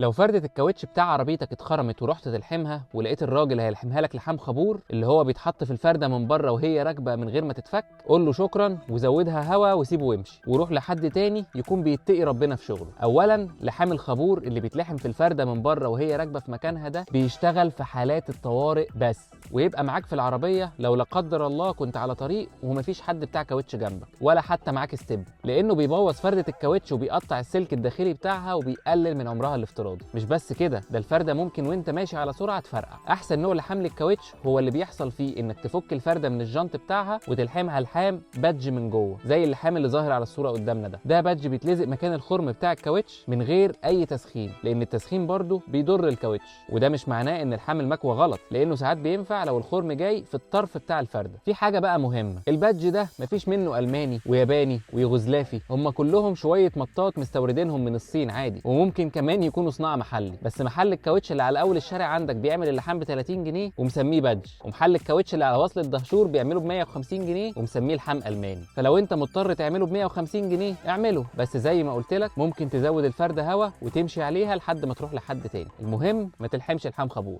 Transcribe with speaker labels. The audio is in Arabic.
Speaker 1: لو فردة الكاوتش بتاع عربيتك اتخرمت ورحت تلحمها ولقيت الراجل هيلحمها لك لحام خبور اللي هو بيتحط في الفردة من بره وهي راكبة من غير ما تتفك، قول له شكرا وزودها هوا وسيبه وامشي، وروح لحد تاني يكون بيتقي ربنا في شغله. اولا لحام الخبور اللي بيتلحم في الفردة من بره وهي راكبة في مكانها ده بيشتغل في حالات الطوارئ بس، ويبقى معاك في العربية لو لا قدر الله كنت على طريق ومفيش حد بتاع كاوتش جنبك ولا حتى معاك ستيب، لانه بيبوظ فردة الكاوتش وبيقطع السلك الداخلي بتاعها وبيقلل من عمرها الافتراضي. مش بس كده، ده الفردة ممكن وانت ماشي على سرعة تفرقع. احسن نوع لحام للكاوتش هو اللي بيحصل فيه انك تفك الفردة من الجنط بتاعها وتلحمها لحام بادج من جوه زي اللحام اللي ظاهر على الصورة قدامنا ده بادج بيتلزق مكان الخرم بتاع الكاوتش من غير اي تسخين، لان التسخين برضه بيضر الكاوتش. وده مش معناه ان لحام المكوى غلط، لانه ساعات بينفع لو الخرم جاي في الطرف بتاع الفردة. في حاجة بقى مهمة، البادج ده مفيش منه الماني وياباني ويوغوسلافي، هم كلهم شوية مطاط مستوردينهم من الصين عادي، وممكن كمان يكونوا صناعة محلي. بس محل الكاوتش اللي على اول الشارع عندك بيعمل اللحام ب 30 جنيه ومسميه بادج، ومحل الكاوتش اللي على وصل الدهشور بيعمله ب 150 جنيه ومسميه لحام الماني. فلو انت مضطر تعمله ب 150 جنيه اعمله، بس زي ما قلت لك ممكن تزود الفردة هوا وتمشي عليها لحد ما تروح لحد تاني. المهم ما تلحمش لحام خبور.